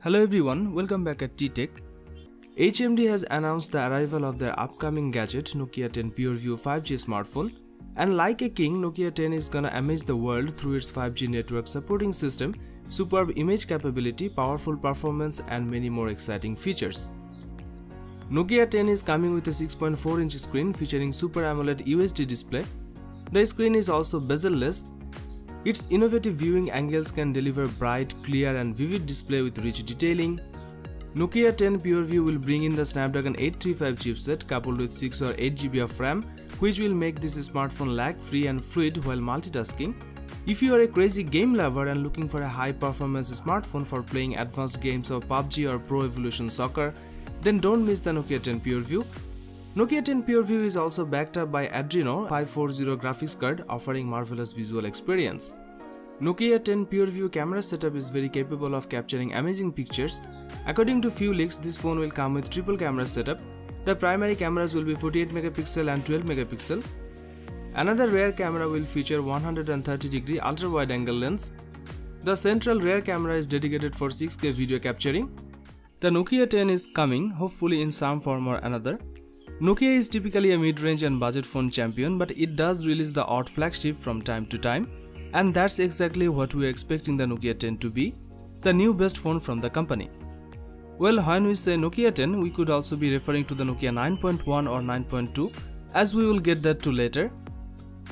Hello everyone, welcome back at T-Tech. HMD has announced the arrival of their upcoming gadget Nokia 10 PureView 5G smartphone, and like a king, Nokia 10 is gonna amaze the world through its 5G network supporting system, superb image capability, powerful performance and many more exciting features. Nokia 10 is coming with a 6.4-inch screen featuring Super AMOLED UHD display. The screen is also bezel-less. Its innovative viewing angles can deliver bright, clear and vivid display with rich detailing. Nokia 10 PureView will bring in the Snapdragon 835 chipset coupled with 6 or 8 GB of RAM, which will make this smartphone lag-free and fluid while multitasking. If you are a crazy game lover and looking for a high-performance smartphone for playing advanced games of PUBG or Pro Evolution Soccer, then don't miss the Nokia 10 PureView. Nokia 10 PureView is also backed up by Adreno 540 graphics card, offering marvelous visual experience. Nokia 10 PureView camera setup is very capable of capturing amazing pictures. According to few leaks, this phone will come with triple camera setup. The primary cameras will be 48 megapixel and 12 megapixel. Another rear camera will feature 130-degree ultra-wide angle lens. The central rear camera is dedicated for 6K video capturing. The Nokia 10 is coming, hopefully in some form or another. Nokia is typically a mid-range and budget phone champion, but it does release the odd flagship from time to time, and that's exactly what we are expecting the Nokia 10 to be, the new best phone from the company. Well, when we say Nokia 10, we could also be referring to the Nokia 9.1 or 9.2, as we will get that to later.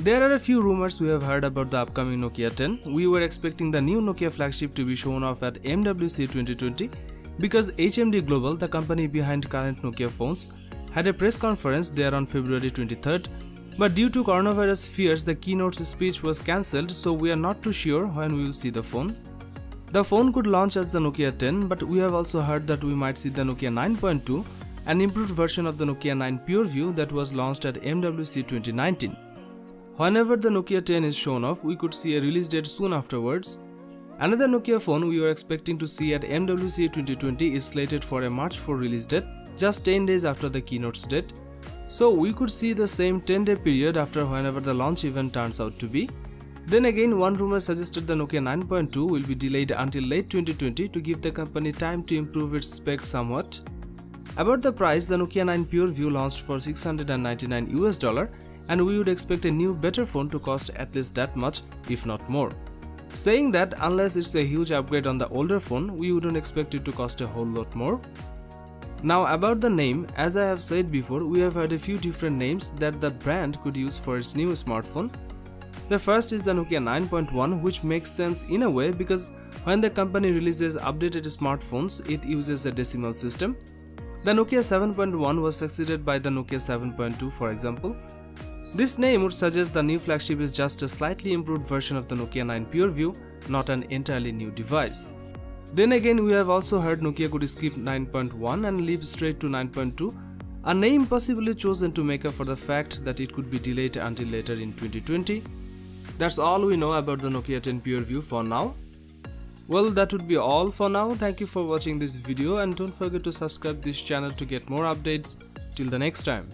There are a few rumors we have heard about the upcoming Nokia 10. We were expecting the new Nokia flagship to be shown off at MWC 2020 because HMD Global, the company behind current Nokia phones, had a press conference there on February 23rd, but due to coronavirus fears, the keynote's speech was cancelled, so we are not too sure when we will see the phone. The phone could launch as the Nokia 10, but we have also heard that we might see the Nokia 9.2, an improved version of the Nokia 9 PureView that was launched at MWC 2019. Whenever the Nokia 10 is shown off, we could see a release date soon afterwards. Another Nokia phone we were expecting to see at MWC 2020 is slated for a March 4 release date, just 10 days after the keynote's date. So we could see the same 10-day period after whenever the launch event turns out to be. Then again, one rumor suggested the Nokia 9.2 will be delayed until late 2020 to give the company time to improve its specs somewhat. About the price, the Nokia 9 PureView launched for $699 and we would expect a new better phone to cost at least that much, if not more. Saying that, unless it's a huge upgrade on the older phone, we wouldn't expect it to cost a whole lot more. Now about the name, as I have said before, we have heard a few different names that the brand could use for its new smartphone. The first is the Nokia 9.1, which makes sense in a way because when the company releases updated smartphones, it uses a decimal system. The Nokia 7.1 was succeeded by the Nokia 7.2, for example. This name would suggest the new flagship is just a slightly improved version of the Nokia 9 PureView, not an entirely new device. Then again, we have also heard Nokia could skip 9.1 and leap straight to 9.2, a name possibly chosen to make up for the fact that it could be delayed until later in 2020. That's all we know about the Nokia 10 PureView for now. Well, that would be all for now. Thank you for watching this video and don't forget to subscribe this channel to get more updates. Till the next time.